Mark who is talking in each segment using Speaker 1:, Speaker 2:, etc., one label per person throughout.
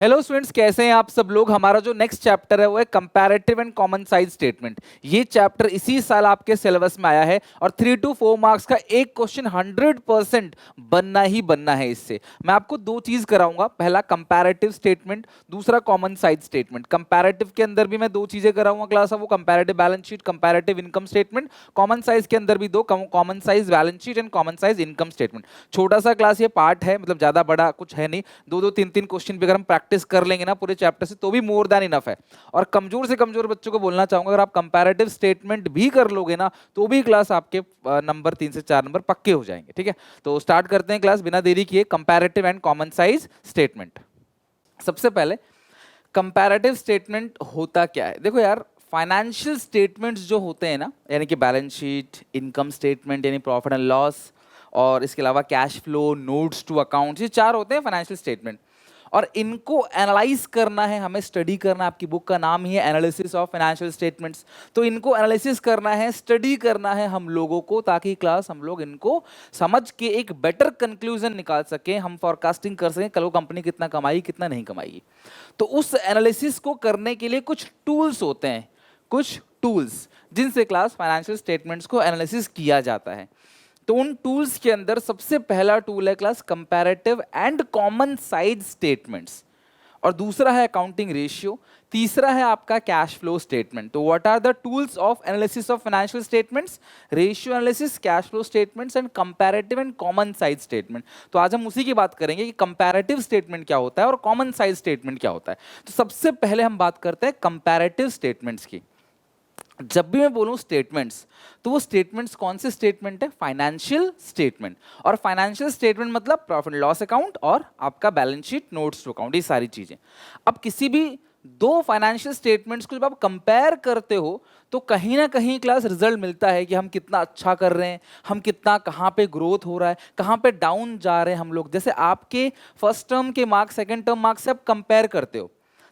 Speaker 1: Hello students, कैसे हैं आप सब लोग। हमारा जो नेक्स्ट चैप्टर है वो है comparative and common size statement. ये चैप्टर इसी साल आपके सिलेबस में आया है और 3 to 4 मार्क्स का एक क्वेश्चन 100% बनना ही बनना है। इससे मैं आपको दो चीज कराऊंगा, पहला कंपैरेटिव स्टेटमेंट, दूसरा कॉमन साइज स्टेटमेंट। कंपैरेटिव के अंदर भी मैं दो चीजें कराऊंगा क्लास, वो comparative balance sheet, comparative income statement. Common size के अंदर भी दो, common size balance sheet and common size income statement. छोटा सा क्लास ये पार्ट है, मतलब ज्यादा बड़ा कुछ है नहीं। दो दो तीन तीन क्वेश्चन भी अगर हम प्रैक्टिस कर लेंगे ना पूरे चैप्टर से तो भी मोर देन इनफ है। और कमजोर से कमजोर बच्चों को बोलना चाहूंगा, अगर आप कंपैरेटिव स्टेटमेंट भी कर लोगे ना तो भी क्लास आपके नंबर 3 से 4 नंबर पक्के हो जाएंगे। ठीक है, तो स्टार्ट करते हैं क्लास बिना देरी किए। Comparative and common size statement. सबसे पहले कंपैरेटिव स्टेटमेंट होता क्या है। देखो यार, फाइनेंशियल स्टेटमेंट्स जो होते हैं ना, यानी कि बैलेंस शीट, इनकम स्टेटमेंट यानी प्रॉफिट एंड लॉस, और इसके अलावा cash flow, notes to accounts, ये चार होते हैं फाइनेंशियल स्टेटमेंट। और इनको एनालाइज करना है, हमें स्टडी करना है। आपकी बुक का नाम ही है एनालिसिस ऑफ फाइनेंशियल स्टेटमेंट्स। तो इनको एनालिसिस करना है, स्टडी करना है हम लोगों को, ताकि क्लास हम लोग इनको समझ के एक बेटर कंक्लूजन निकाल सकें, हम फॉरकास्टिंग कर सकें कल को कंपनी कितना कमाई कितना नहीं कमाएगी। तो उस एनालिसिस को करने के लिए कुछ टूल्स होते हैं, कुछ टूल्स जिनसे क्लास फाइनेंशियल स्टेटमेंट्स को एनालिसिस किया जाता है। तो उन टूल्स के अंदर सबसे पहला टूल है class comparative and common size statements, और दूसरा है अकाउंटिंग रेशियो, तीसरा है आपका कैश फ्लो स्टेटमेंट। तो what are the tools of analysis of financial statements? Ratio analysis, cash flow statements and comparative and common size statement. तो आज हम उसी की बात करेंगे कि कंपैरेटिव स्टेटमेंट क्या होता है और कॉमन साइज स्टेटमेंट क्या होता है। तो सबसे पहले हम बात करते हैं कंपैरेटिव स्टेटमेंट्स की। जब भी मैं बोलूं स्टेटमेंट्स, तो वो स्टेटमेंट्स कौन से स्टेटमेंट है? Financial statement. और फाइनेंशियल स्टेटमेंट मतलब प्रॉफिट एंड लॉस अकाउंट और आपका balance sheet, notes to account, ये सारी चीजें। अब किसी भी दो फाइनेंशियल स्टेटमेंट्स को जब आप कंपेयर करते हो तो कहीं ना कहीं क्लास रिजल्ट मिलता है कि हम कितना अच्छा कर रहे हैं, हम कितना कहाँ पे ग्रोथ हो रहा है, कहाँ पे डाउन जा रहे हैं हम लोग। जैसे आपके फर्स्ट टर्म के मार्क्स सेकंड टर्म मार्क्स से आप कंपेयर करते हो,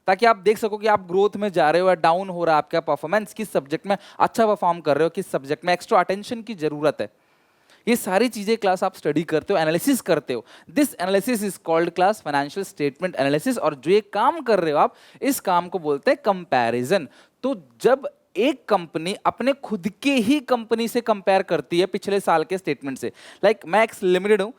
Speaker 1: ताकि आप देख सको कि आप ग्रोथ में जा रहे हो या डाउन हो रहा है आपका परफॉर्मेंस, किस सब्जेक्ट में अच्छा परफॉर्म कर रहे हो, किस सब्जेक्ट में एक्स्ट्रा अटेंशन की जरूरत है। ये सारी चीजें क्लास आप स्टडी करते हो, एनालिसिस करते हो। This analysis is called class financial statement analysis. और जो ये काम कर रहे हो आप, इस काम को बोलते हैं कंपैरिजन। तो जब एक कंपनी अपने खुद के ही कंपनी से कंपेयर करती है पिछले साल के स्टेटमेंट से, लाइक मैं एक्स लिमिटेड हूं,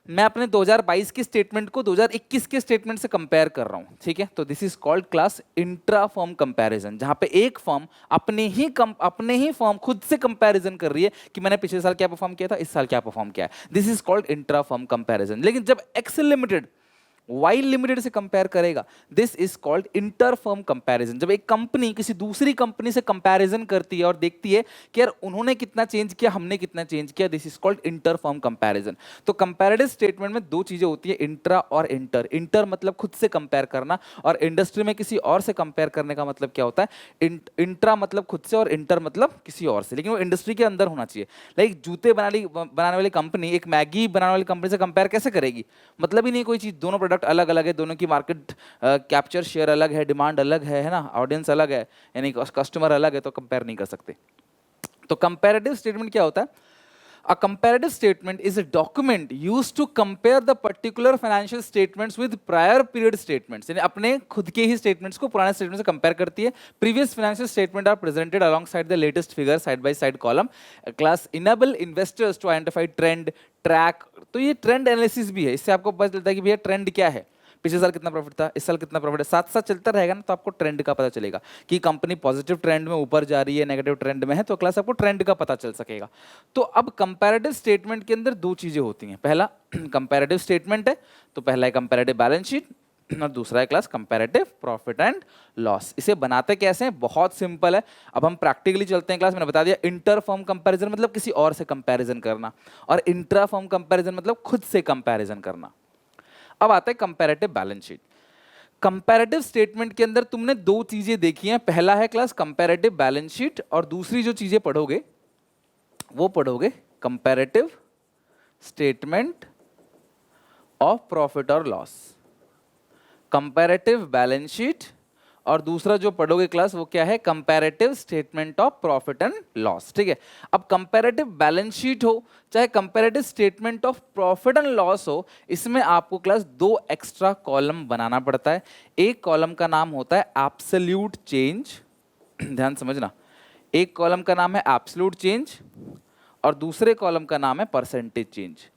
Speaker 1: मैं अपने 2022 के स्टेटमेंट को 2021 के स्टेटमेंट से कंपेयर कर रहा हूं, ठीक है। तो this is called class intra firm comparison, जहां पे एक फर्म अपने ही फर्म खुद से कंपैरिजन कर रही है कि मैंने पिछले साल क्या परफॉर्म किया था, इस साल क्या परफॉर्म किया है। This is called intra firm comparison. लेकिन जब एक्सेल लिमिटेड वाई लिमिटेड से कंपेयर करेगा, this is called inter firm comparison. जब एक कंपनी किसी दूसरी कंपनी से कंपैरिजन करती है और देखती है कि यार उन्होंने कितना चेंज किया, हमने कितना चेंज किया, this is called inter firm comparison. तो कंपैरेटिव स्टेटमेंट में दो चीजें होती है, इंट्रा और इंटर। इंटर मतलब खुद से कंपेयर करना, और इंडस्ट्री में किसी और से कंपेयर करने का मतलब क्या होता है? इंट्रा मतलब खुद से और इंटर मतलब किसी और से, लेकिन वो इंडस्ट्री के अंदर होना चाहिए। लाइक जूते बनाने वाली कंपनी एक मैगी बनाने वाली कंपनी से कंपेयर कैसे करेगी? मतलब ही नहीं कोई चीज। दोनों प्रोडक्ट अलग अलग है, दोनों की मार्केट कैप्चर शेयर अलग है, डिमांड अलग है ना, ऑडियंस अलग है, यानी कस्टमर अलग है, तो कंपेयर नहीं कर सकते। तो कंपैरेटिव स्टेटमेंट क्या होता है? A comparative statement is a document used to compare the particular financial statements with prior period statements. यानी अपने खुद के ही statements को पुराने statements से compare करती है। Previous financial statement are presented alongside the latest figure side by side column. Class enable investors to identify trend, track. तो ये trend analysis भी है, इससे आपको पता चलता है कि भैया ट्रेंड क्या है, पिछले साल कितना प्रॉफिट था, इस साल कितना प्रॉफिट है। साथ साथ चलता रहेगा ना, तो आपको ट्रेंड का पता चलेगा कि कंपनी पॉजिटिव ट्रेंड में ऊपर जा रही है, नेगेटिव ट्रेंड में है, तो क्लास आपको ट्रेंड का पता चल सकेगा। तो अब कंपैरेटिव स्टेटमेंट के अंदर दो चीजें होती हैं। पहला कंपैरेटिव स्टेटमेंट है, तो पहला है कंपैरेटिव बैलेंस शीट और दूसरा है class comparative profit and loss. इसे बनाते कैसे हैं? बहुत सिंपल है। अब हम प्रैक्टिकली चलते हैं क्लास। मैंने बता दिया इंटर फर्म कंपैरिजन मतलब किसी और से कंपैरिजन करना, और इंट्रा फर्म कंपैरिजन मतलब खुद से कंपैरिजन करना। अब आता है comparative balance sheet. Comparative statement के अंदर तुमने दो चीजें देखी हैं, पहला है क्लास कंपैरेटिव बैलेंस शीट, और दूसरी जो चीजें पढ़ोगे वो पढ़ोगे कंपैरेटिव स्टेटमेंट ऑफ प्रॉफिट और लॉस। कंपैरेटिव बैलेंस शीट और दूसरा जो पढ़ोगे क्लास वो क्या है, comparative statement of profit and loss. ठीक है, अब कंपैरेटिव बैलेंस शीट हो चाहे comparative statement of profit and loss हो, इसमें आपको क्लास दो एक्स्ट्रा कॉलम बनाना पड़ता है। एक कॉलम का नाम होता है एब्सोल्यूट चेंज, ध्यान समझना, एक कॉलम का नाम है एब्सोल्यूट चेंज और दूसरे कॉलम का नाम है परसेंटेज चेंज।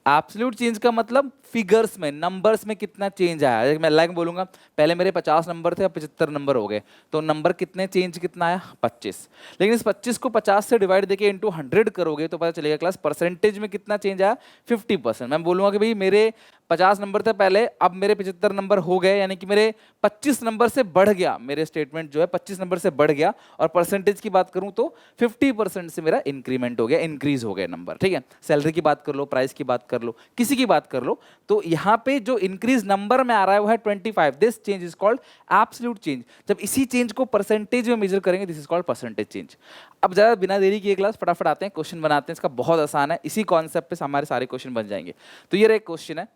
Speaker 1: एब्सोल्यूट चेंज का मतलब फिगर्स में, नंबर्स में कितना चेंज आया। मैं लाइक बोलूंगा पहले मेरे 50 नंबर थे अब 75 नंबर हो गए, तो नंबर कितने चेंज कितना आया 25। लेकिन इस 25 को 50 से डिवाइड देके इनटू 100 करोगे तो पता चलेगा क्लास परसेंटेज में कितना चेंज आया 50%। मैं बोलूंगा कि भाई मेरे 50 नंबर थे पहले, अब मेरे 75 नंबर हो गए, यानी कि मेरे 25 नंबर से बढ़ गया, मेरे स्टेटमेंट जो है 25 नंबर से बढ़ गया। और परसेंटेज की बात करूं तो 50% से मेरा इंक्रीमेंट हो गया, इंक्रीज हो गया नंबर। ठीक है, सैलरी की बात कर लो, प्राइस की बात कर लो, किसी की बात कर लो, तो यहाँ पे जो इंक्रीज नंबर में आ रहा है वो है 25। This change is called absolute change. जब इसी चेंज को परसेंटेज में मेजर करेंगे this is called percentage change. अब ज्यादा बिना देरी किए क्लास फटाफट आते हैं, क्वेश्चन बनाते हैं। इसका बहुत आसान है, इसी कॉन्सेप्ट पे हमारे सारे क्वेश्चन बन जाएंगे। तो ये एक क्वेश्चन है,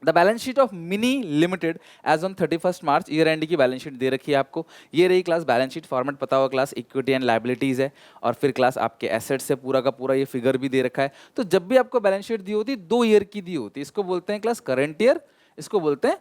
Speaker 1: the balance sheet of mini limited as on 31 March, year end की बैलेंस शीट दे रखी है आपको। ये रही क्लास बैलेंस शीट, फॉर्मेट पता होगा क्लास, इक्विटी एंड लायबिलिटीज है और फिर क्लास आपके एसेट्स से पूरा का पूरा ये फिगर भी दे रखा है। तो जब भी आपको बैलेंस शीट दी होती है 2 ईयर की दी होती है, इसको बोलते हैं क्लास करंट ईयर, इसको बोलते हैं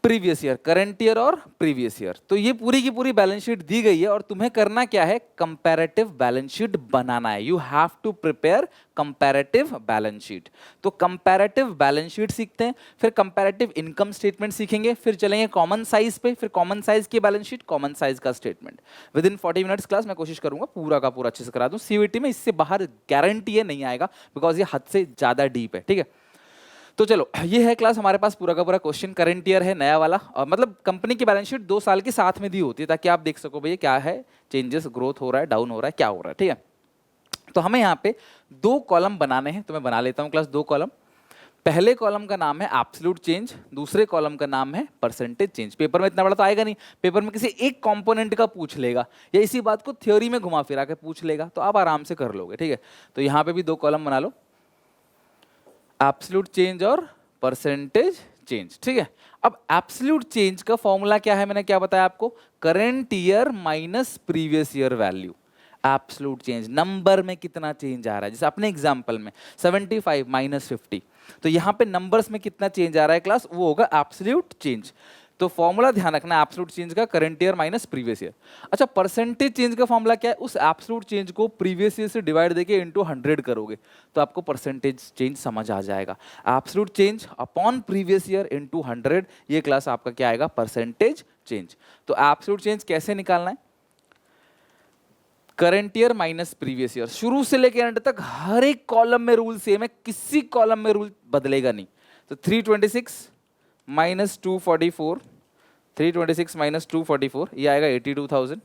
Speaker 1: प्रीवियस ईयर, करंट ईयर और प्रीवियस ईयर। तो ये पूरी की पूरी बैलेंस शीट दी गई है और तुम्हें करना क्या है, कंपैरेटिव बैलेंस शीट बनाना है। You have to prepare comparative balance sheet. तो कंपैरेटिव बैलेंस शीट सीखते हैं, फिर कंपैरेटिव इनकम स्टेटमेंट सीखेंगे, फिर चलेंगे कॉमन साइज पे, फिर कॉमन साइज की बैलेंस शीट, कॉमन साइज का statement. With in 40 minutes class मैं कोशिश करूंगा पूरा का पूरा अच्छे से करा दूं। सीवीटी में इससे बाहर गारंटी है नहीं आएगा, बिकॉज ये हद से ज्यादा डीप है। ठीक है, तो चलो ये है क्लास हमारे पास पूरा का पूरा क्वेश्चन, करंट ईयर है नया वाला, और मतलब कंपनी की बैलेंस शीट 2 साल के साथ में दी होती है ताकि आप देख सको भैया क्या है, चेंजेस, ग्रोथ हो रहा है, डाउन हो रहा है, क्या हो रहा है। ठीक है, तो हमें यहाँ पे 2 कॉलम बनाने हैं, तो मैं बना लेता हूँ क्लास 2 कॉलम। पहले कॉलम का नाम है एब्सोल्यूट चेंज, दूसरे कॉलम का नाम है परसेंटेज चेंज। पेपर में इतना बड़ा तो आएगा नहीं, पेपर में किसी एक कंपोनेंट का पूछ लेगा या इसी बात को थ्योरी में घुमा फिरा के पूछ लेगा, तो आप आराम से कर लोगे। ठीक है, तो यहाँ पे भी 2 कॉलम बना लो, एब्सोल्यूट चेंज और परसेंटेज चेंज। ठीक है, अब एब्सोल्यूट चेंज का फॉर्मूला क्या है, मैंने क्या बताया आपको, current year minus previous year value. Absolute change number में कितना चेंज आ रहा है, जैसे अपने एग्जांपल में 75 माइनस 50, तो यहाँ पे नंबर्स में कितना चेंज आ रहा है क्लास, वो होगा एब्सोल्यूट चेंज। तो फॉर्मूला ध्यान रखना, एब्सोल्यूट चेंज का current year minus previous year. अच्छा, परसेंटेज चेंज का फॉर्मूला क्या है, उस एब्सोल्यूट चेंज को प्रीवियस ईयर से डिवाइड देके इनटू 100 करोगे तो आपको परसेंटेज चेंज समझ आ जाएगा। Absolute change upon previous year into 100, ये क्लास आपका क्या आएगा, परसेंटेज चेंज। तो एब्सोल्यूट चेंज कैसे निकालना है, current year minus previous year, शुरू से लेकर एंड तक हर एक कॉलम में रूल सेम है, किसी कॉलम में रूल बदलेगा नहीं। तो 326 माइनस 244, 326 माइनस 244, ये आएगा 82,000।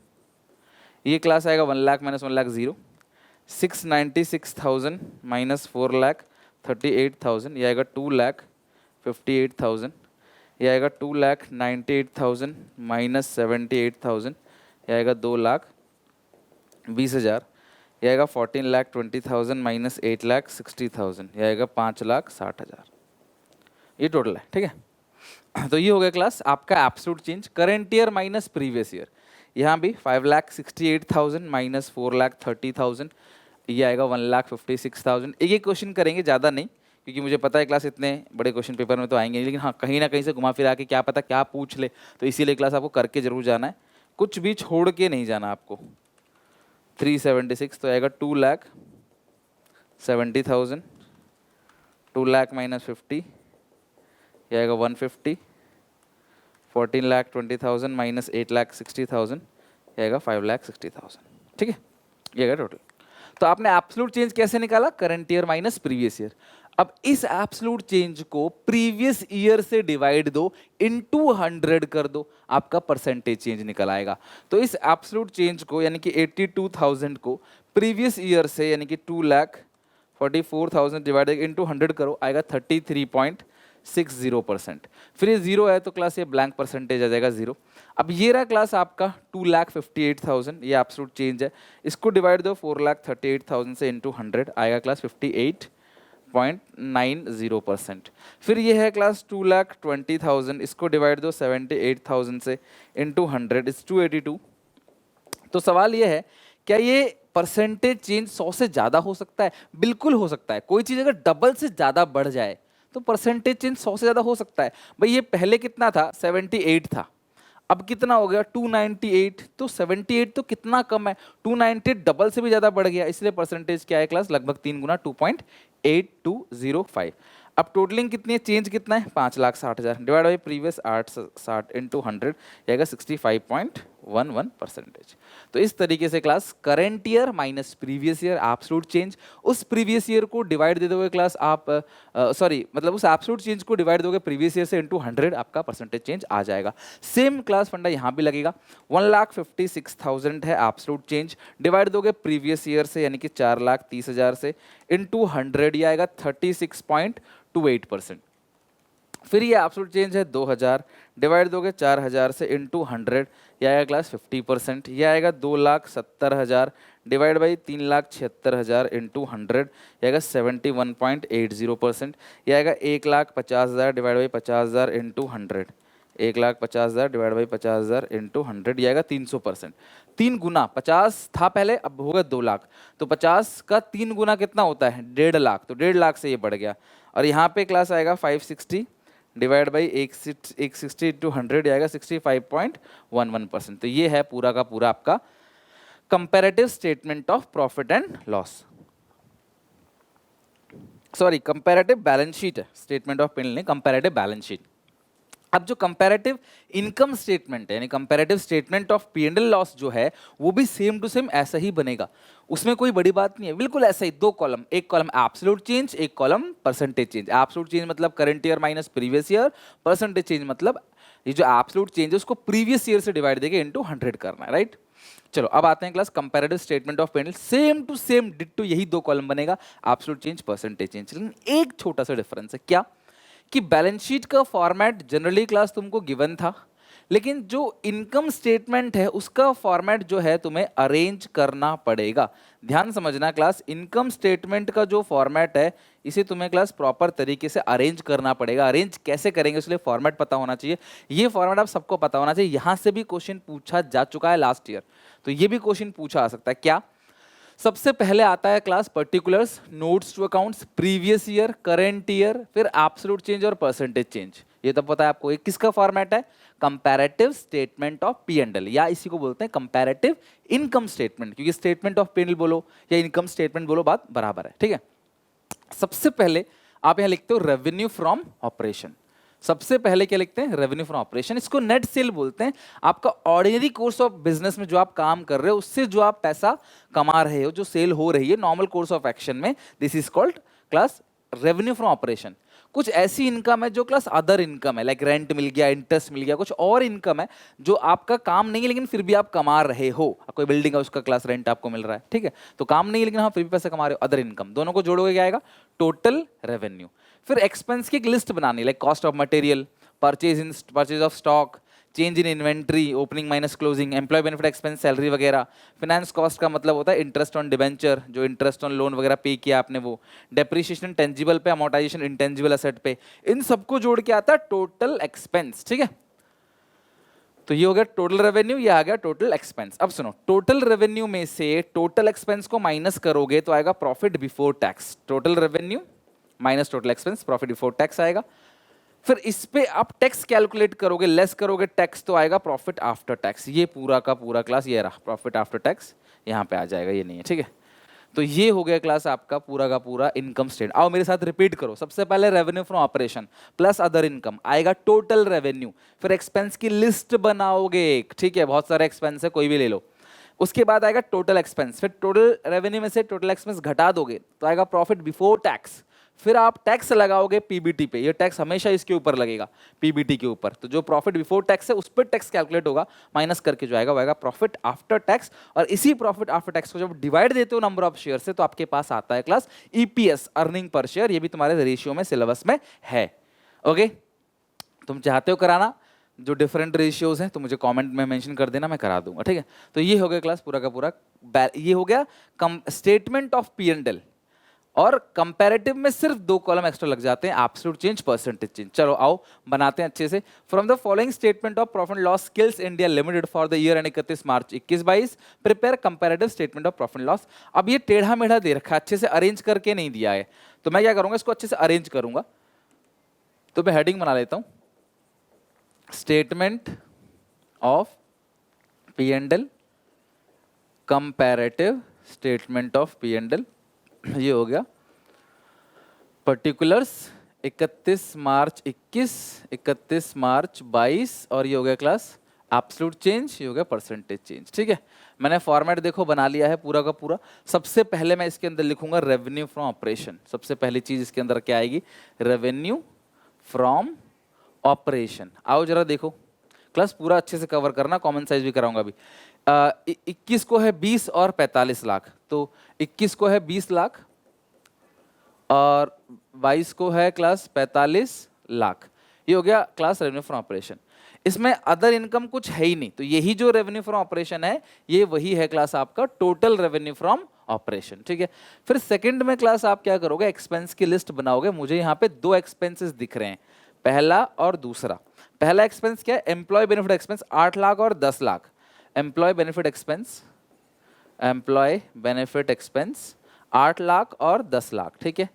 Speaker 1: ये क्लास आएगा 1 लाख माइनस 1 लाख 0, 696,000 माइनस 4 लाख 38,000, ये आएगा 2 लाख 58,000। ये आएगा 2 लाख 98,000 माइनस 78,000, ये आएगा 2 लाख 20,000। ये आएगा 14 लाख 20,000 माइनस 8 लाख 60,000, ये आएगा 5 लाख 60,000। ये टोटल है। ठीक है, तो ये हो गया क्लास आपका absolute change, current year minus previous year. यहाँ भी 5,68,000 माइनस 4,30,000, ये आएगा 1,56,000। एक एक क्वेश्चन करेंगे, ज़्यादा नहीं, क्योंकि मुझे पता है क्लास इतने बड़े क्वेश्चन पेपर में तो आएंगे, लेकिन हाँ कहीं ना कहीं से घुमा फिरा के क्या पता क्या पूछ ले, तो इसीलिए क्लास आपको करके जरूर जाना है, कुछ भी छोड़ के नहीं जाना आपको। 376 तो आएगा 2,70,000, 2 लाख माइनस 50, ये आएगा 150, 14,20,000 माइनस 8,60,000, ये आएगा 5,60,000। ठीक है, ये आएगा टोटल। तो आपने एब्सोल्यूट चेंज कैसे निकाला, current year minus previous year. अब इस एब्सोल्यूट चेंज को प्रीवियस ईयर से डिवाइड दो, इनटू 100 कर दो, आपका परसेंटेज चेंज निकल आएगा। तो इस एब्सोल्यूट चेंज को यानी कि 82,000 को प्रीवियस ईयर से यानी कि 2,44,000 डिवाइड इनटू 100 करो, आएगा 33.60%। फिर ये 0 है तो क्लास ये ब्लैंक परसेंटेज आ जाएगा 0। अब ये रहा क्लास आपका 2,58,000, ये एब्सोल्यूट चेंज है, इसको डिवाइड दो 4,38,000 से इनटू 100, आएगा क्लास 0.90%। फिर ये है क्लास 2,20,000, इसको डिवाइड दो 78,000 से, इंटू 100 इज 282। तो सवाल ये है, क्या ये परसेंटेज चेंज 100 से ज्यादा हो सकता है? बिल्कुल हो सकता है। कोई चीज अगर डबल से ज्यादा बढ़ जाए तो परसेंटेज चेंज 100 से ज्यादा हो सकता है। भाई ये पहले कितना था? 78 था, अब कितना हो गया? 298। तो 78 तो कितना कम है? 298 डबल से भी ज्यादा बढ़ गया, इसलिए परसेंटेज क्या है क्लास? लगभग 3 गुना, 2.8205। अब टोटलिंग कितनी है? चेंज कितना है? 5,60,000 डिवाइड बाई प्रीवियस 860 इंटू 100 आएगा 65.11%। तो इस तरीके से class current year minus previous year absolute change, उस प्रीवियस ईयर को डिवाइड दे दोगे क्लास आप, सॉरी मतलब उस एब्सोल्यूट चेंज को डिवाइड दोगे प्रीवियस ईयर से इंटू 100, आपका परसेंटेज चेंज आ जाएगा। सेम क्लास फंडा यहाँ भी लगेगा। 1,56,000 है एब्सोल्यूट चेंज, डिवाइड दोगे प्रीवियस ईयर से यानी कि 4,30,000 से इंटू 100, ये आएगा 36.28%। फिर ये एब्सोल्यूट चेंज है 2,000, डिवाइड दोगे 4,000 से इंटू 100, यह आएगा क्लास 50%। यह आएगा 2,70,000 डिवाइड बाई 3,76,000 इंटू 100, यह आएगा 71.80%। यह आएगा 1,50,000 divide by 50,000 into 100, 1,50,000 divide by 50,000 into 100, यह आएगा 300%। 3 गुना 50 था पहले, अब होगा 2 लाख। तो 50 का 3 गुना कितना होता है? 1.5 लाख। तो 1.5 लाख से ये बढ़ गया। और यहाँ पे क्लास आएगा 560 डिवाइड बाई 160 इंटू 100, आएगा 65.11%। तो ये है पूरा का पूरा आपका comparative statement of profit and loss, sorry comparative balance sheet है, स्टेटमेंट ऑफ P&L नहीं, कंपैरेटिव बैलेंस शीट। अब जो कंपैरेटिव इनकम स्टेटमेंट है यानी comparative statement of P&L loss जो है वो भी सेम टू सेम ऐसा ही बनेगा, उसमें कोई बड़ी बात नहीं है, बिल्कुल ऐसा ही। 2 कॉलम, एक कॉलम एब्सोल्यूट चेंज, एक column percentage change. Absolute change मतलब current year minus previous year, percentage change मतलब ये जो एब्सोल्यूट चेंज है उसको प्रीवियस ईयर से डिवाइड देके इनटू 100 करना है, राइट। चलो अब आते हैं class comparative statement of P&L। Same to same ditto यही 2 कॉलम बनेगा, एब्सोल्यूट चेंज, परसेंटेज चेंज। लेकिन एक छोटा सा डिफरेंस है, क्या कि बैलेंस शीट का फॉर्मेट जनरली क्लास तुमको गिवन था, लेकिन जो इनकम स्टेटमेंट है उसका फॉर्मेट जो है तुम्हें अरेंज करना पड़ेगा। ध्यान समझना क्लास, इनकम स्टेटमेंट का जो फॉर्मेट है इसे तुम्हें क्लास प्रॉपर तरीके से अरेंज करना पड़ेगा। अरेंज कैसे करेंगे इसलिए फॉर्मेट पता होना चाहिए। ये फॉर्मेट आप सबको पता होना चाहिए, यहां से भी क्वेश्चन पूछा जा चुका है लास्ट ईयर, तो ये भी क्वेश्चन पूछा आ सकता है। क्या? सबसे पहले आता है class particulars, notes to accounts, previous year, current year, फिर एब्सोल्यूट चेंज और परसेंटेज चेंज। ये तो पता है आपको। ये किसका फॉर्मेट है? कंपैरेटिव स्टेटमेंट ऑफ P&L, या इसी को बोलते हैं कंपैरेटिव इनकम स्टेटमेंट, क्योंकि स्टेटमेंट ऑफ P&L बोलो या इनकम स्टेटमेंट बोलो बात बराबर है, ठीक है। सबसे पहले आप यहां लिखते हो रेवेन्यू फ्रॉम ऑपरेशन। सबसे पहले क्या लिखते हैं? Revenue from operation. इसको नेट सेल बोलते हैं। आपका ऑर्डिनरी कोर्स ऑफ बिजनेस में जो आप काम कर रहे हो उससे जो आप पैसा कमा रहे हो, जो सेल हो रही है नॉर्मल कोर्स ऑफ एक्शन में, this is called class revenue from operation. कुछ ऐसी इनकम है जो क्लास अदर इनकम है, लाइक रेंट मिल गया, इंटरेस्ट मिल गया, कुछ और इनकम है जो आपका काम नहीं है लेकिन फिर भी आप कमा रहे हो। कोई बिल्डिंग है उसका क्लास रेंट आपको मिल रहा है, ठीक है, तो काम नहीं है लेकिन हाँ फिर भी पैसे कमा रहे हो, अदर इनकम। दोनों को जोड़ोगे क्या आएगा? Total revenue. फिर एक्सपेंस की एक लिस्ट बनानी, like cost of material, purchase of stock, change in inventory, opening minus closing, employ benefit expense, salary वगैरह। फाइनेंस कॉस्ट का मतलब होता है इंटरेस्ट ऑन डिबेंचर, जो इंटरेस्ट ऑन लोन वगैरह पे किया आपने वो, डेप्रिसिएशन टेंजिबल पे, अमोर्टाइजेशन इंटेंजिबल एसेट पे, इन सबको जोड़ के आता है टोटल एक्सपेंस, ठीक है। तो ये हो गया टोटल रेवेन्यू, ये आ गया टोटल एक्सपेंस। अब सुनो, टोटल रेवेन्यू में से टोटल एक्सपेंस को माइनस करोगे तो आएगा profit before tax. Total revenue minus total expense, profit before tax आएगा। फिर इस पे आप टैक्स कैलकुलेट करोगे, लेस करोगे टैक्स तो आएगा प्रॉफिट आफ्टर टैक्स। ये पूरा का पूरा क्लास ये रहा प्रॉफिट आफ्टर टैक्स, यहाँ पे आ जाएगा, ये नहीं है, ठीक है। तो ये हो गया क्लास आपका पूरा का पूरा इनकम स्टेट। आओ मेरे साथ रिपीट करो। सबसे पहले revenue from operation plus other income आएगा टोटल रेवेन्यू। फिर एक्सपेंस की लिस्ट बनाओगे, ठीक है, बहुत सारे एक्सपेंस है, कोई भी ले लो। उसके बाद आएगा टोटल एक्सपेंस, फिर टोटल रेवेन्यू में से टोटल एक्सपेंस घटा दोगे तो आएगा प्रॉफिट बिफोर टैक्स। फिर आप टैक्स लगाओगे पीबीटी पे, ये टैक्स हमेशा इसके ऊपर लगेगा, पीबीटी के ऊपर। तो जो प्रॉफिट बिफोर टैक्स है उस पर टैक्स कैलकुलेट होगा, माइनस करके जो आएगा वो आएगा प्रॉफिट आफ्टर टैक्स। और इसी प्रॉफिट आफ्टर टैक्स को जब डिवाइड देते हो नंबर ऑफ शेयर से तो आपके पास आता है class EPS, earning per share. ये भी तुम्हारे रेशियो में सिलेबस में है। ओके, तुम चाहते हो कराना जो डिफरेंट रेशियोज हैं तो मुझे कमेंट में मेंशन कर देना, मैं करा दूंगा, ठीक है। तो ये हो गया क्लास पूरा का पूरा, ये हो गया स्टेटमेंट ऑफ P&L। और कंपैरेटिव में सिर्फ 2 कॉलम एक्स्ट्रा लग जाते हैं, एब्सोल्यूट चेंज, परसेंटेज चेंज। चलो आओ बनाते हैं अच्छे से। From the following statement of profit loss skills India limited for the year and 31 March 21-22 prepare comparative statement of profit loss. अब ये टेढ़ा मेढ़ा दे रखा है, अच्छे से अरेंज करके नहीं दिया है, तो मैं क्या करूंगा, इसको अच्छे से अरेंज करूंगा। तो मैं हेडिंग बना लेता हूं, statement of P and L, comparative statement of P and L, ये हो गया। पर्टिकुलर्स 31 मार्च 21, 31 मार्च 22, और ये हो गया क्लास एब्सोल्यूट चेंज, ये हो गया परसेंटेज चेंज। ठीक है, मैंने फॉर्मेट देखो बना लिया है पूरा का पूरा। सबसे पहले मैं इसके अंदर लिखूंगा रेवेन्यू फ्रॉम ऑपरेशन। सबसे पहली चीज इसके अंदर क्या आएगी, रेवेन्यू फ्रॉम ऑपरेशन। आओ जरा देखो, क्लास पूरा अच्छे से कवर करना, कॉमन साइज भी कराऊंगा अभी। 21 को है 20 और 45 लाख, तो 21 को है 20 लाख और 22 को है क्लास 45 लाख। ये हो गया क्लास रेवेन्यू फ्रॉम ऑपरेशन। इसमें अदर इनकम कुछ है ही नहीं, तो यही जो रेवेन्यू फ्रॉम ऑपरेशन है ये वही है क्लास आपका टोटल रेवेन्यू फ्रॉम ऑपरेशन। ठीक है, फिर सेकंड में क्लास आप क्या करोगे, एक्सपेंस की लिस्ट बनाओगे। मुझे यहाँ पे 2 एक्सपेंसेस दिख रहे हैं, पहला और दूसरा। पहला एक्सपेंस क्या है, एम्प्लॉय बेनिफिट एक्सपेंस 8 लाख और 10 lakh. Employ benefit expense, employ benefit expense 8 lakh और 10 लाख। ठीक है,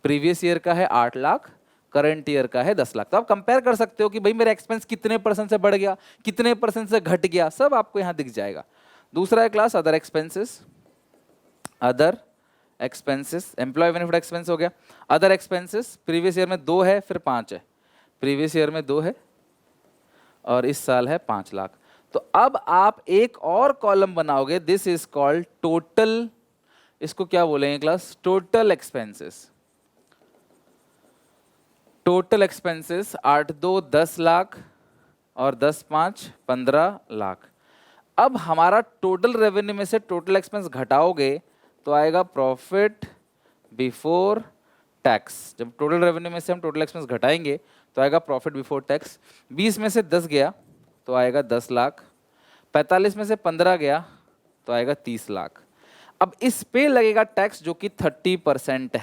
Speaker 1: प्रीवियस ईयर का है 8 लाख, करंट ईयर का है 10 लाख। तो आप कंपेयर कर सकते हो कि भाई मेरा एक्सपेंस कितने परसेंट से बढ़ गया, कितने परसेंट से घट गया, सब आपको यहां दिख जाएगा। दूसरा है class other expenses, other expenses, employ benefit expense हो गया। अदर एक्सपेंसेस प्रीवियस ईयर में 2 है, फिर 5 है, प्रीवियस ईयर में 2 है और इस साल है 5 लाख। तो अब आप एक और कॉलम बनाओगे, दिस इज कॉल्ड टोटल, इसको क्या बोलेंगे class, total expenses. Total expenses 8 2 10 lakh और 10 5 15 लाख। अब हमारा टोटल रेवेन्यू में से टोटल एक्सपेंस घटाओगे तो आएगा प्रॉफिट बिफोर टैक्स। जब टोटल रेवेन्यू में से हम टोटल एक्सपेंस घटाएंगे तो आएगा प्रॉफिट बिफोर टैक्स। 20 में से 10 गया तो आएगा 10 लाख, 45 में से 15 गया तो आएगा 30 लाख। अब इस पे लगेगा टैक्स जो कि 30%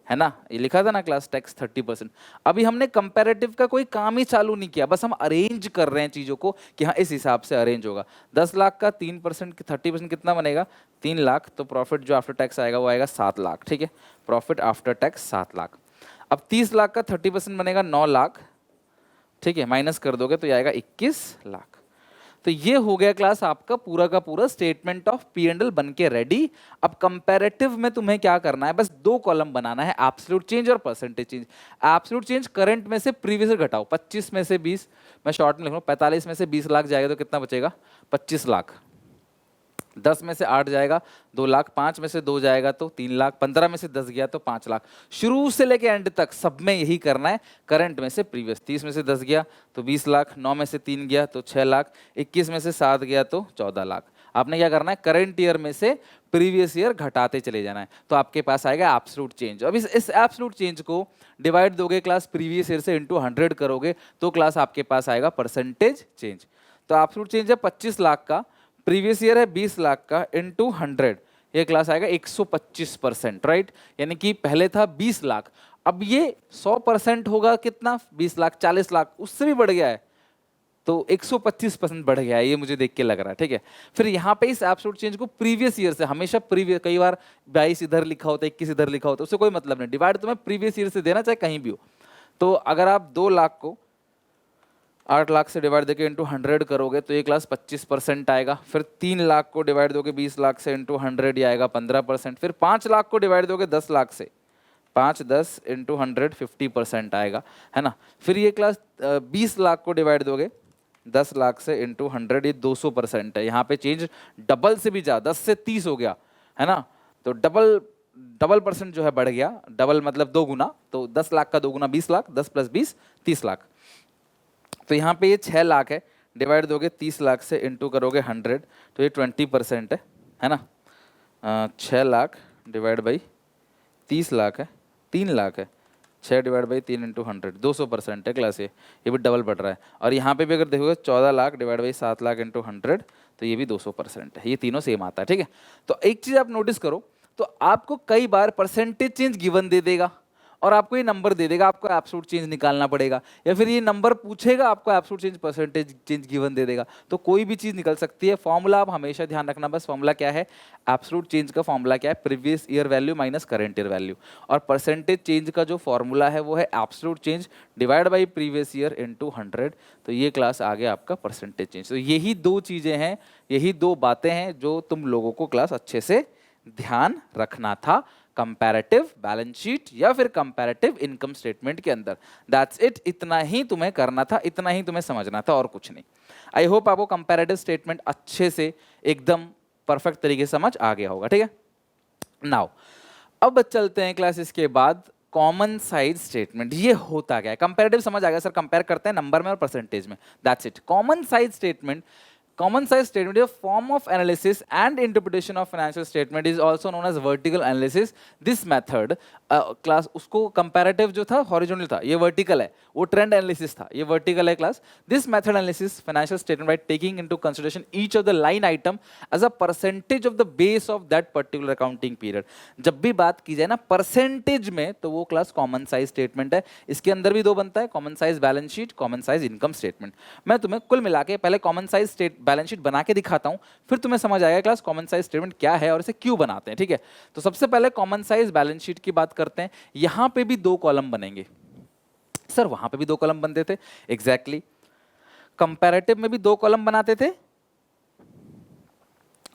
Speaker 1: है ना, ये लिखा था ना क्लास टैक्स 30%। अभी हमने कंपैरेटिव का कोई काम ही चालू नहीं किया, बस हम अरेंज कर रहे हैं चीज़ों को कि हाँ इस हिसाब से अरेंज होगा। 10 लाख का 3% 30% कितना बनेगा, 3 लाख। तो प्रॉफिट जो आफ्टर टैक्स आएगा वो आएगा 7 लाख। ठीक है, प्रॉफिट आफ्टर टैक्स 7 लाख। अब 30 लाख का 30% बनेगा 9 लाख। ठीक है, माइनस कर दोगे तो ये आएगा 21 लाख। तो ये हो गया क्लास आपका पूरा का पूरा statement of P and L बन के रेडी। अब कंपैरेटिव में तुम्हें क्या करना है, बस 2 कॉलम बनाना है, एब्सोल्यूट चेंज और percentage change. Absolute change current में से प्रीवियस ईयर घटाओ, 25 में से 20, मैं शॉर्ट में लिख रहा हूँ, 45 में से 20 लाख जाएगा तो कितना बचेगा, 25 लाख। 10 में से 8 जाएगा 2 लाख, 5 में से 2 जाएगा तो 3 लाख, 15 में से 10 गया तो 5 लाख। शुरू से लेके एंड तक सब में यही करना है, करंट में से प्रीवियस। 30 में से 10 गया तो 20 लाख, 9 में से 3 गया तो 6 लाख, 21 में से 7 गया तो 14 लाख। आपने क्या करना है, करंट ईयर में से प्रीवियस ईयर घटाते चले जाना है, तो आपके पास आएगा एब्सोल्यूट चेंज। अब इस एब्सोल्यूट चेंज को डिवाइड दोगे क्लास प्रीवियस ईयर से इंटू 100 करोगे तो क्लास आपके पास आएगा परसेंटेज चेंज। तो एब्सोल्यूट चेंज है 25 लाख का, प्रीवियस ईयर है 20 लाख का, इनटू 100, ये क्लास आएगा 125%, राइट। यानी कि पहले था 20 लाख, अब ये 100% होगा कितना, 20 लाख, 40 लाख, उससे भी बढ़ गया है, तो 125% बढ़ गया है, ये मुझे देख के लग रहा है। ठीक है, फिर यहाँ पे इस एब्सोल्यूट चेंज को प्रीवियस ईयर से, हमेशा प्रीवियस, कई बार 22 इधर लिखा होता है 21 इधर लिखा होता है, उससे कोई मतलब नहीं, डिवाइड तुम्हें प्रीवियस ईयर से देना चाहे कहीं भी हो। तो अगर आप 2 लाख को 8 लाख से डिवाइड देके इंटू 100 करोगे तो ये क्लास 25% आएगा। फिर 3 लाख को डिवाइड दोगे 20 लाख से इंटू 100, ये आएगा 15%। फिर 5 लाख को डिवाइड दोगे 10 लाख से, 5 10 इंटू 100 50% आएगा, है ना। फिर ये क्लास 20 लाख को डिवाइड दोगे 10 लाख से इंटू 100, ये 200% है। यहाँ पे चेंज डबल से भी ज़्यादा, 10 से 30 हो गया, है ना। तो डबल परसेंट जो है बढ़ गया, डबल मतलब 2 गुना, तो 10 लाख का 2 गुना 20 लाख, 10 + 20 30 लाख। तो यहाँ पे ये 6 लाख है, डिवाइड दोगे 30 लाख से इंटू करोगे 100, तो ये 20% है ना। 6 लाख डिवाइड बाई 30 लाख है, 3 लाख है, 6 डिवाइड बाई 3 इंटू 100, 200% है क्लास। ये भी डबल बढ़ रहा है। और यहाँ पे भी अगर देखोगे 14 lakh divide by 7 lakh into 100, तो ये भी 200% है। ये तीनों सेम आता है, ठीक है। तो एक चीज़ आप नोटिस करो, तो आपको कई बार परसेंटेज चेंज गिवन दे देगा और आपको ये नंबर दे देगा, आपको एब्सोल्यूट चेंज निकालना पड़ेगा, या फिर ये नंबर पूछेगा, आपको absolute change percentage change given दे देगा। तो कोई भी चीज निकल सकती है। फॉर्मूला आप हमेशा ध्यान रखना, बस फॉर्मूला क्या है, एब्सोल्यूट चेंज का फॉर्मूला क्या है, previous year value minus current year value, और परसेंटेज चेंज का जो फॉर्मूला है वो है absolute change divide by previous year into 100। तो ये क्लास आ गया आपका परसेंटेज चेंज। तो यही दो चीजें हैं, यही दो बातें हैं जो तुम लोगों को क्लास अच्छे से ध्यान रखना था कंपैरेटिव बैलेंस शीट या फिर कंपैरेटिव इनकम स्टेटमेंट के अंदर। दैट्स इट, इतना ही तुम्हें करना था, इतना ही तुम्हें समझना था और कुछ नहीं। आई होप आपको कंपैरेटिव स्टेटमेंट अच्छे से एकदम परफेक्ट तरीके से समझ आ गया होगा, ठीक है। नाउ अब चलते हैं क्लास इसके बाद कॉमन साइज स्टेटमेंट। ये होता क्या है, कंपैरेटिव समझ आ गया सर, कंपेयर करते हैं नंबर में और परसेंटेज में, that's it. Common size statement, common size statement is a form of analysis and interpretation of financial statement, is also known as vertical analysis. This method class उसको comparative जो था horizontal था, ये vertical है, वो trend analysis था, ये vertical है class. This method analysis financial statement by taking into consideration each of the line item as a percentage of the base of that particular accounting period. जब भी बात की जाए ना percentage में, तो वो class common size statement है। इसके अंदर भी दो बनता है, common size balance sheet, common size income statement। मैं तुम्हें कुल मिला के पहले common size बैलेंस शीट बना के दिखाता हूं, फिर तुम्हें समझ आएगा क्लास कॉमन साइज स्टेटमेंट क्या है और इसे क्यों बनाते हैं, ठीक है। तो सबसे पहले कॉमन साइज बैलेंस शीट की बात करते हैं। यहां पे भी दो कॉलम बनेंगे सर, वहां पे भी दो कॉलम बनते थे, एग्जैक्टली। कंपैरेटिव में भी दो कॉलम बनाते थे,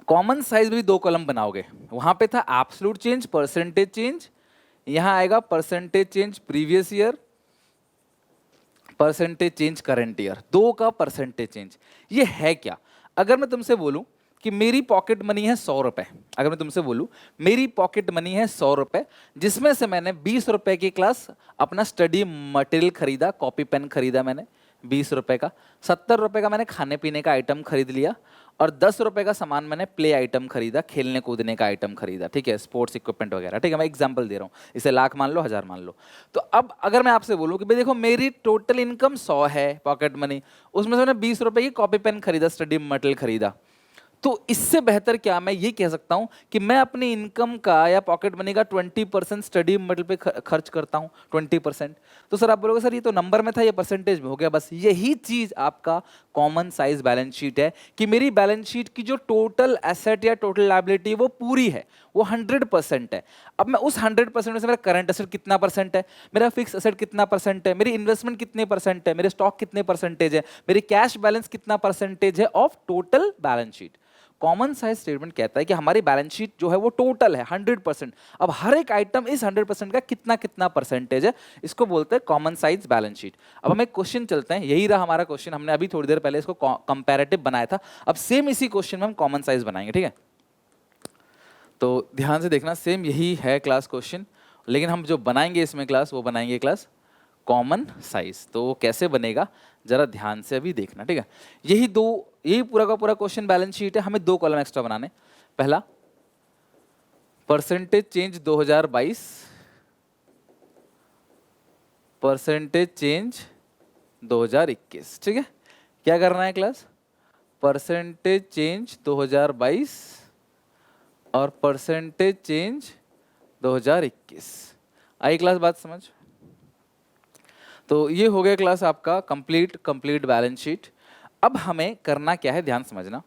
Speaker 1: कॉमन साइज में भी दो कॉलम बनाओगे। वहां पे था एब्सोल्यूट चेंज, परसेंटेज चेंज, यहां आएगा percentage change previous year, percentage change current year, दो का परसेंटेज चेंज। ये है क्या, अगर मैं तुमसे बोलूं कि मेरी पॉकेट मनी है 100 रुपए, अगर मैं तुमसे बोलूं मेरी पॉकेट मनी है 100 रुपए, जिसमें से मैंने 20 रुपए की क्लास अपना स्टडी मटेरियल खरीदा, कॉपी पेन खरीदा मैंने 20 रुपए का, 70 रुपए का मैंने खाने पीने का आइटम खरीद लिया, और 10 रुपए का सामान मैंने प्ले आइटम खरीदा, खेलने कूदने का आइटम खरीदा, ठीक है, स्पोर्ट्स इक्विपमेंट वगैरह, ठीक है। मैं एग्जांपल दे रहा हूँ, इसे लाख मान लो, 1000 मान लो। तो अब अगर मैं आपसे बोलूँ कि भाई देखो मेरी टोटल इनकम 100 है पॉकेट मनी, उसमें से मैंने 20 रुपए की कॉपी पेन खरीदा, स्टडी मटेरियल खरीदा, तो इससे बेहतर क्या मैं ये कह सकता हूं कि मैं अपनी इनकम का या पॉकेट मनी का 20% स्टडी मटेरियल पे खर्च करता हूं, 20%। तो सर आप बोलोगे सर ये तो नंबर में था, ये परसेंटेज में हो गया। बस यही चीज आपका कॉमन साइज बैलेंस शीट है कि मेरी बैलेंस शीट की जो टोटल एसेट या टोटल लायबिलिटी वो पूरी है, वो 100% है। अब मैं उस 100% में से मेरा करंट एसेट कितना परसेंट है, मेरा फिक्स एसेट कितना परसेंट है, मेरी इन्वेस्टमेंट कितने परसेंट है, मेरे स्टॉक कितने परसेंटेज है, मेरी कैश बैलेंस कितना परसेंटेज है of total balance sheet. Common size statement कहता है कि हमारी बैलेंस शीट जो है वो टोटल है 100%। अब हर एक आइटम इस 100% का कितना कितना परसेंटेज है, इसको बोलते हैं कॉमन साइज बैलेंस शीट। अब हम एक क्वेश्चन चलते हैं, यही रहा हमारा क्वेश्चन, हमने अभी थोड़ी देर पहले इसको कंपैरेटिव बनाया था। अब सेम इसी क्वेश्चन में हम कॉमन साइज बनाएंगे, ठीक है। तो ध्यान से देखना, सेम यही है क्लास क्वेश्चन, लेकिन हम जो बनाएंगे इसमें क्लास, वो बनाएंगे क्लास कॉमन साइज। तो वो कैसे बनेगा जरा ध्यान से अभी देखना, ठीक है। यही पूरा का पूरा क्वेश्चन बैलेंस शीट है, हमें दो कॉलम एक्स्ट्रा बनाने। पहला परसेंटेज चेंज 2022, परसेंटेज चेंज 2021, ठीक है। क्या करना है क्लास, परसेंटेज चेंज 2022 और परसेंटेज चेंज 2021। आई क्लास बात समझ। तो ये हो गया क्लास आपका कंप्लीट बैलेंस शीट। अब हमें करना क्या है, ध्यान समझना।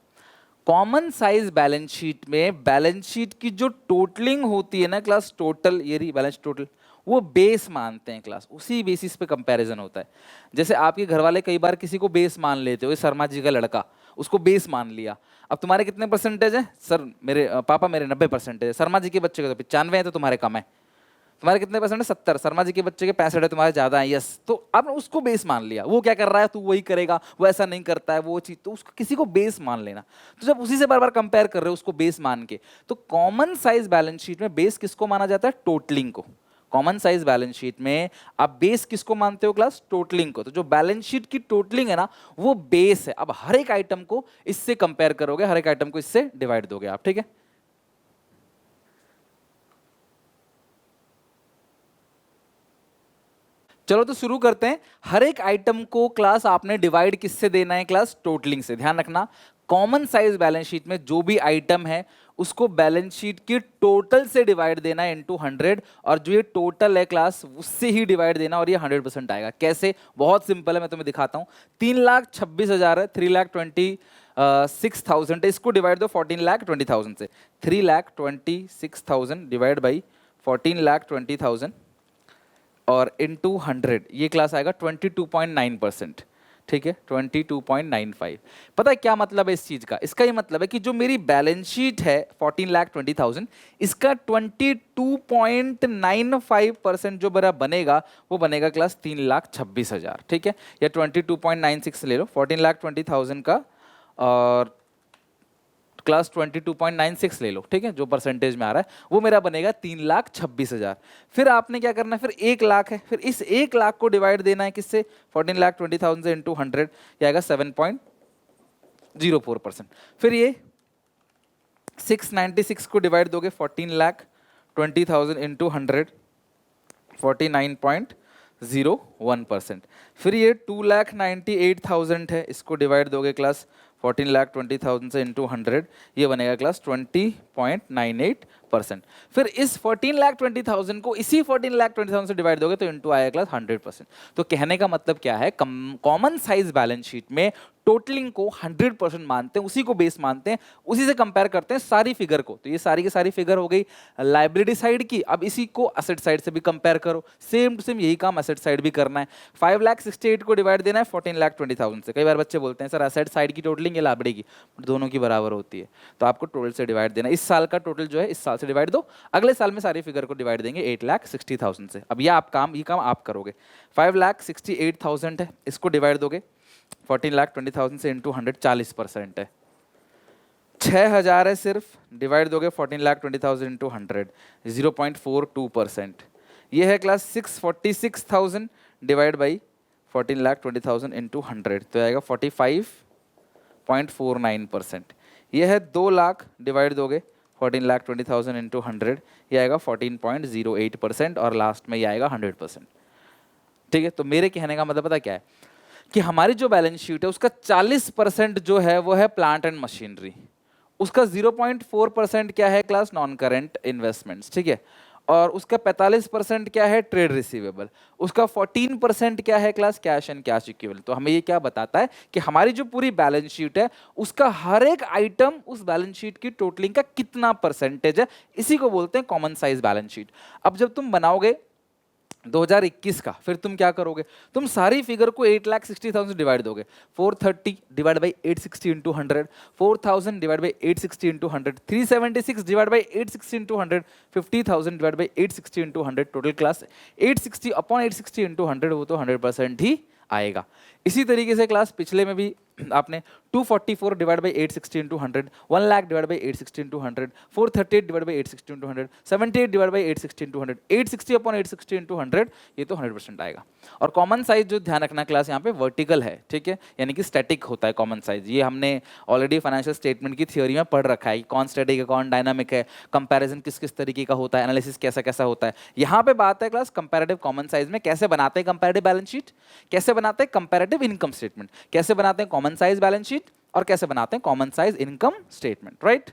Speaker 1: कॉमन साइज बैलेंस शीट में बैलेंस शीट की जो टोटलिंग होती है ना क्लास, टोटल, ये रही बैलेंस टोटल, वो बेस मानते हैं क्लास, उसी बेसिस पे कंपैरिजन होता है। जैसे आपके घर वाले कई बार किसी को बेस मान लेते हो, शर्मा जी का लड़का, उसको बेस मान लिया। अब तुम्हारे कितने परसेंटेज है, सर मेरे पापा मेरे 90% है, शर्मा जी के बच्चे का तो 95 है, तो तुम्हारे कम है। तुम्हारे कितने परसेंट है, 70, शर्मा जी के बच्चे के 65 है, तुम्हारे ज्यादा है, यस। तो आपने उसको बेस मान लिया, वो क्या कर रहा है तू वही करेगा, वो ऐसा नहीं करता है, वो चीज, तो उसको किसी को बेस मान लेना। तो जब उसी से बार बार कंपेयर कर रहे हो उसको बेस मान के, तो कॉमन साइज बैलेंस शीट में बेस किसको माना जाता है, टोटलिंग को। कॉमन साइज बैलेंस शीट में आप बेस किसको मानते हो क्लास, टोटलिंग को। तो जो बैलेंस शीट की टोटलिंग है ना, वो बेस है। अब हर एक आइटम को इससे कंपेयर करोगे, हर एक आइटम को इससे डिवाइड दोगे आप, ठीक है। चलो तो शुरू करते हैं। हर एक आइटम को क्लास आपने डिवाइड किससे देना है, क्लास टोटलिंग से। ध्यान रखना, कॉमन साइज बैलेंस शीट में जो भी आइटम है उसको बैलेंस शीट की टोटल से डिवाइड देना है इनटू 100, और जो ये टोटल है क्लास उससे ही डिवाइड देना, और ये 100% आएगा। कैसे? बहुत सिंपल है, मैं तुम्हें दिखाता हूँ। 3,26,000 है, 3,26,000 है, इसको डिवाइड दो 14,20,000 से। 3,26,000 डिवाइड बाई 14,20,000 और इनटू 100, ये क्लास आएगा 22.9%। ठीक है, 22.95। पता है क्या मतलब है इस चीज का? इसका ये मतलब है कि जो मेरी बैलेंस शीट है 14,20,000, इसका 22.95% जो मेरा बनेगा वो बनेगा क्लास 3,26,000। ठीक है, या 22.96 ले लो, 14,20,000 का और क्लास 22.96 ले लो। ठीक है, जो परसेंटेज में आ रहा है वो मेरा बनेगा 3,26,000। फिर आपने क्या करना है, फिर 1,00,000 है, फिर इस 1,00,000 को डिवाइड देना है किससे? 14,20,000 से इंटू 100, ये आएगा 7.04%। फिर ये 696 को डिवाइड दोगे 14,20,000 इंटू 100, 49.01%। फिर ये 2,98,000 है, इसको डिवाइड दोगे क्लास 14,20,000 से इंटू 100, ये बनेगा क्लास 20.98%। फिर इस 14,20,000 को इसी 14,20,000 से डिवाइड दोगे तो इंटू आएगा क्लास 100%। तो कहने का मतलब क्या है, कॉमन साइज बैलेंस शीट में टोटलिंग को 100% मानते हैं, उसी को बेस मानते हैं, उसी से कंपेयर करते हैं सारी फिगर को। तो ये सारी की सारी फिगर हो गई लाइबिलिटी साइड की। अब इसी को असेट साइड से भी कंपेयर करो, सेम टू सेम यही काम असेट साइड भी करना है। 5,68,000 को डिवाइड देना है 14,20,000 से। कई बार बच्चे बोलते हैं सर असेट साइड की टोटलिंग या लाइबिलिटी की, दोनों की बराबर होती है, तो आपको टोटल से डिवाइड देना। इस साल का टोटल जो है इस साल से डिवाइड दो, अगले साल में सारी फिगर को डिवाइड देंगे 8,60,000 से। अब ये काम आप करोगे। 5,68,000 है, इसको डिवाइड दोगे 14,20,000 से इंटू 100, 40% है। 6,000 है सिर्फ, डिवाइड दोगे 14,20,000 इंटू 100, 0.42%। ये है क्लास 646,000 डिवाइड बाई 14,20,000 इंटू 100, तो आएगा 45.49%। ये है 2 लाख, डिवाइड दोगे 14,20,000 इंटू 100, ये आएगा 14.08%, और लास्ट में ये आएगा 100%। ठीक है, तो मेरे कहने का मतलब पता क्या है कि हमारी जो बैलेंस शीट है उसका 40% जो है वो है प्लांट एंड मशीनरी, उसका 0.4% क्या है क्लास नॉन करेंट इन्वेस्टमेंट्स। ठीक है, और उसका 45% क्या है ट्रेड रिसीवेबल, उसका 14% क्या है class cash and cash equivalent. तो हमें ये क्या बताता है कि हमारी जो पूरी बैलेंस शीट है उसका हर एक आइटम उस बैलेंस शीट की टोटलिंग का कितना परसेंटेज है, इसी को बोलते हैं कॉमन साइज बैलेंस शीट। अब जब तुम बनाओगे 2021 का, फिर तुम क्या करोगे, तुम सारी फिगर को 8,60,000 डिवाइड दोगे, 430 divide by 860 into 100, 4,000 divide by 860 into 100, 376 divide by 860 into 100, 50,000 divide by 860 into 100, total class 860 upon 860 into 100, वो तो 100% ही आएगा। इसी तरीके से क्लास पिछले में भी आपने 244 divide by 860 into 100, 1 lakh divide by 860 into 100, 438 divide by 860 into 100, 78 divide by 860 into 100, 860 upon 860 into 100, ये तो 100% आएगा। और कॉमन साइज जो ध्यान रखना क्लास यहाँ पे वर्टिकल है, ठीक है, यानी कि स्टैटिक होता है कॉमन साइज। ये हमने ऑलरेडी फाइनेंशियल स्टेटमेंट की थ्योरी में पढ़ रखा है कि कौन स्टैटिक है कौन डायनामिक है, कंपैरिजन किस किस तरीके का होता है, एनालिसिस कैसा कैसा होता है। यहाँ पे बात है क्लास कंपैरेटिव कॉमन साइज में कैसे बनाते हैं कंपैरेटिव बैलेंस शीट, कैसे बनाते हैं कंपैरेटिव इनकम स्टेटमेंट, कैसे बनाते हैं कॉमन साइज बैलेंस शीट, और कैसे बनाते हैं common size income statement. Right,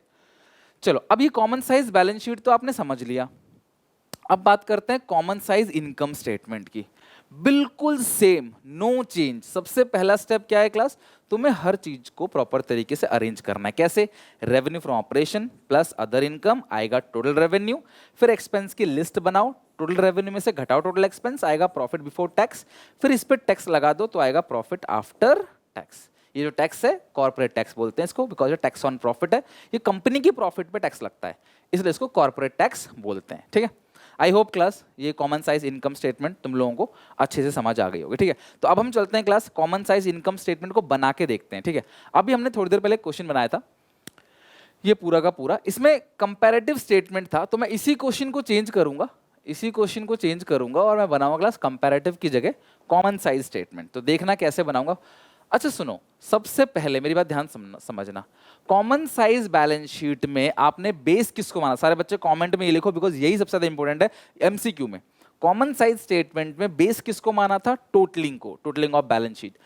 Speaker 1: चलो अब ये कॉमन साइज बैलेंस शीट तो आपने समझ लिया। अब बात करते हैं कॉमन साइज इनकम स्टेटमेंट की। बिल्कुल सेम, नो चेंज। सबसे पहला स्टेप क्या है क्लास, तुम्हें हर चीज को प्रॉपर तरीके से अरेंज करना है। कैसे? Revenue from operation plus other income आएगा टोटल रेवेन्यू, फिर एक्सपेंस की लिस्ट बनाओ, टोटल रेवेन्यू में से घटाओ टोटल एक्सपेंस, आएगा प्रॉफिट बिफोर टैक्स, फिर इस पर टैक्स लगा दो तो आएगा प्रॉफिट आफ्टर टैक्स। ये जो टैक्स है कॉर्पोरेट टैक्स बोलते हैं इसको, बिकॉज ये टैक्स ऑन प्रॉफिट है, ये कंपनी की प्रॉफिट पे टैक्स लगता है, इसलिए इसको कॉर्पोरेट टैक्स बोलते हैं। ठीक है, आई होप क्लास ये कॉमन साइज इनकम स्टेटमेंट तुम लोगों को अच्छे से समझ आ गई होगी। ठीक है, तो अब हम चलते हैं class common size income statement को बना के देखते हैं। ठीक है, अभी हमने थोड़ी देर पहले क्वेश्चन बनाया था, ये पूरा का पूरा इसमें कंपैरेटिव स्टेटमेंट था, तो मैं इसी क्वेश्चन को चेंज करूंगा, इसी क्वेश्चन को चेंज करूंगा और मैं बनाऊंगा क्लास कंपैरेटिव की जगह कॉमन साइज स्टेटमेंट। तो देखना कैसे बनाऊंगा। अच्छा सुनो, सबसे पहले मेरी बात ध्यान समझना, कॉमन साइज बैलेंस शीट में आपने बेस किसको माना? सारे बच्चे कमेंट में ये लिखो, बिकॉज यही सबसे ज्यादा इंपॉर्टेंट है एमसीक्यू में। कॉमन साइज स्टेटमेंट में बेस किसको माना था? टोटलिंग को, totalling of balance sheet.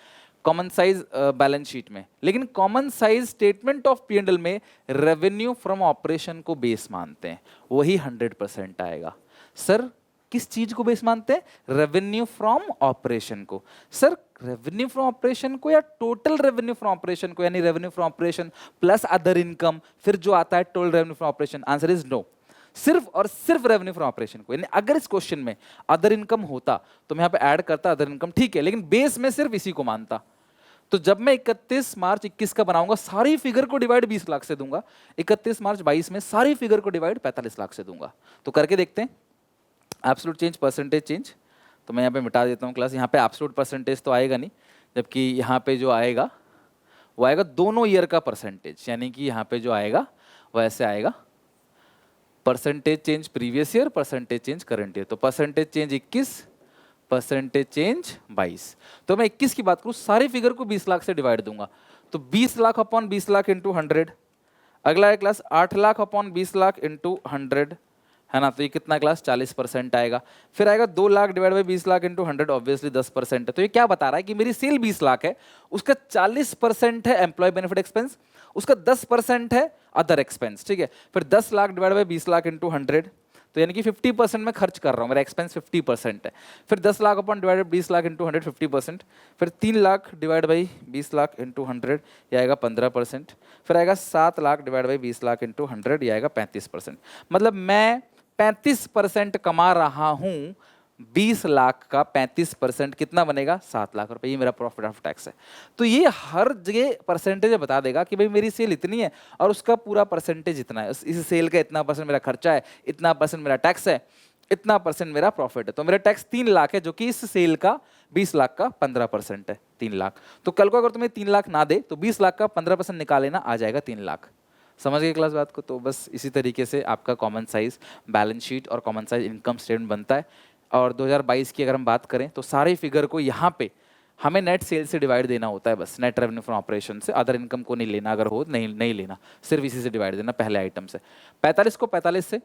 Speaker 1: Common size balance sheet में, लेकिन common size statement of P&L में रेवेन्यू फ्रॉम ऑपरेशन को बेस मानते हैं, वही 100% आएगा। सर किस चीज को बेस मानते हैं? रेवेन्यू फ्रॉम ऑपरेशन को। सर रेवेन्यू फ्रॉम ऑपरेशन को या टोटल रेवेन्यू फ्रॉम ऑपरेशन को, यानी revenue from operation plus other income, फिर जो आता है total revenue from operation? Answer is no, सिर्फ और सिर्फ रेवेन्यू फ्रॉम ऑपरेशन को। यानी अगर इस क्वेश्चन में अदर इनकम होता तो मैं यहाँ पे ऐड करता अदर इनकम, ठीक है, लेकिन बेस में सिर्फ इसी को मानता। तो जब मैं 31 मार्च 21 का बनाऊंगा, सारी फिगर को डिवाइड 20 लाख से दूंगा, 31 मार्च 22 में सारी फिगर को डिवाइड 45 लाख से दूंगा। तो करके देखते हैं एब्सोल्यूट चेंज, परसेंटेज चेंज। तो मैं यहाँ पे मिटा देता हूँ क्लास, यहाँ पे एब्सोल्यूट परसेंटेज तो आएगा नहीं, जबकि यहाँ पे जो आएगा वो आएगा दोनों ईयर का परसेंटेज, यानी कि यहाँ पे जो आएगा वो ऐसे आएगा percentage change previous year, percentage change current year. तो परसेंटेज चेंज 21, परसेंटेज चेंज 22। तो मैं 21 की बात करूँ, सारी फिगर को 20 लाख से डिवाइड दूंगा, तो 20 लाख अपॉन 20 लाख इंटू 100। अगला है class 8 lakh upon 20 lakh into 100, है ना, तो ये कितना क्लास 40% आएगा। फिर आएगा 2 lakh divide by 20 lakh into 100, obviously 10% है। तो ये क्या बता रहा है कि मेरी सेल 20 लाख है, उसका 40% है एम्प्लॉय बेनिफिट एक्सपेंस, उसका 10% है अदर एक्सपेंस, ठीक है। फिर 10 lakh divide by 20 lakh into 100, तो यानी कि 50% मैं खर्च कर रहा हूँ, मेरा एक्सपेंस 50% है। फिर 10 lakh upon divided 20 lakh into 100, 50%। फिर 3 lakh divide by 20 lakh into 100, ये आएगा 15%। फिर आएगा 7 lakh divide by 20 lakh into 100, ये आएगा 35%। मतलब मैं 35% कमा रहा हूँ, 20 लाख का 35% कितना बनेगा? 7 लाख रुपए। ये मेरा प्रॉफिट आफ्टर टैक्स है। तो ये हर जगह परसेंटेज बता देगा कि भाई मेरी सेल इतनी है और उसका पूरा परसेंटेज इतना है, इस सेल का इतना परसेंट मेरा खर्चा है, इतना परसेंट मेरा टैक्स है, इतना परसेंट मेरा प्रॉफिट है। तो मेरा टैक्स 3 लाख है, जो कि इस सेल का 20 लाख का 15% है, 3 लाख। तो कल को अगर तुम्हें 3 लाख ना दे तो 20 लाख का 15% निकाल लेना, आ जाएगा 3 लाख। समझ गए क्लास बात को? तो बस इसी तरीके से आपका कॉमन साइज बैलेंस शीट और कॉमन साइज इनकम स्टेटमेंट बनता है। और 2022 की अगर हम बात करें तो सारे फिगर को यहाँ पे हमें नेट सेल से डिवाइड देना होता है, बस नेट रेवेन्यू फ्रॉम ऑपरेशन से। अदर इनकम को नहीं लेना, अगर हो नहीं लेना, सिर्फ इसी से डिवाइड देना पहले आइटम से। 45 को 45 से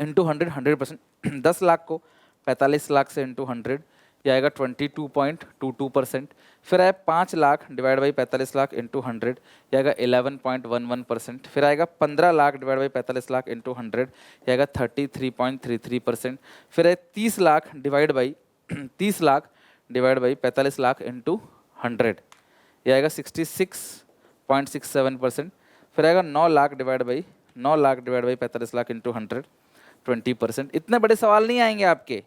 Speaker 1: इंटू 100, 100%। 10 लाख को 45 लाख से इंटू 100, ये आएगा 22.22%। फिर आया 5 lakh divide by 45 lakh into 100, ये आएगा 11.11%। फिर आएगा 15 lakh divide by 45 lakh into 100, ये आएगा 33.33%। फिर है 30 lakh divide by 30 lakh divide by 45 lakh into 100, ये आएगा 66.67%। फिर आएगा 9 lakh divide by 45 lakh into 100, 20%। इतने बड़े सवाल नहीं आएंगे आपके,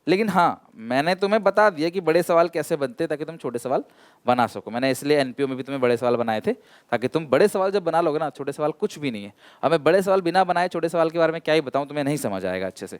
Speaker 1: लेकिन हाँ मैंने तुम्हें बता दिया कि बड़े सवाल कैसे बनते हैं ताकि तुम छोटे सवाल बना सको। मैंने इसलिए एनपीओ में भी तुम्हें बड़े सवाल बनाए थे, ताकि तुम बड़े सवाल जब बना लोगे ना, छोटे सवाल कुछ भी नहीं है। अब मैं बड़े सवाल बिना बनाए छोटे सवाल के बारे में क्या ही बताऊं, तुम्हें नहीं समझ आएगा अच्छे से।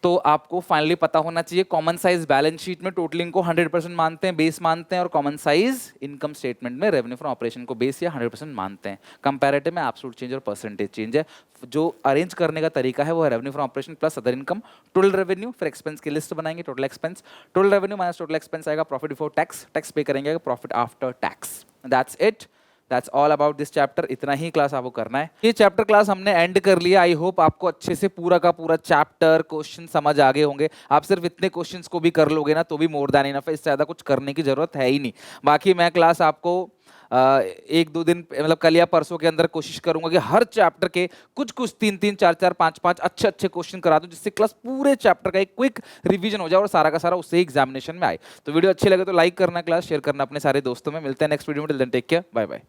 Speaker 1: तो आपको फाइनली पता होना चाहिए, कॉमन साइज बैलेंस शीट में टोटलिंग को 100% मानते हैं, बेस मानते हैं, और कॉमन साइज इनकम स्टेटमेंट में रेवेन्यू फ्रॉम ऑपरेशन को बेस या 100% मानते हैं। कंपैरेटिव में एब्सोल्यूट चेंज और परसेंटेज चेंज है। जो अरेंज करने का तरीका है वो है revenue from operation plus other income, total revenue, फिर एक्सपेंस की लिस्ट बनाएंगे, total expense, total revenue minus total expense आएगा, प्रॉफिट बिफोर टैक्स, टैक्स पे करेंगे profit after tax. That's it, that's all about this chapter. इतना ही class आपको करना है। ये चैप्टर क्लास हमने एंड कर लिया। आई होप आपको अच्छे से पूरा का पूरा चैप्टर क्वेश्चन समझ आ गए होंगे। आप सिर्फ इतने क्वेश्चंस को भी कर लोगे ना तो भी मोर देन इनफ है, इससे ज़्यादा कुछ करने की जरूरत है ही नहीं। बाकी मैं क्लास आपको 1-2 दिन मतलब कल या परसों के अंदर कोशिश करूंगा कि हर चैप्टर के कुछ 3-3, 4-4, 5-5 अच्छे क्वेश्चन करा दूं, जिससे क्लास पूरे चैप्टर का एक क्विक रिवीजन हो जाए और सारा का सारा उससे एग्जामिनेशन में आए। तो वीडियो अच्छी लगे तो लाइक करना, क्लास शेयर करना अपने सारे दोस्तों में। मिलते हैं नेक्स्ट वीडियो में, till then take care, bye bye.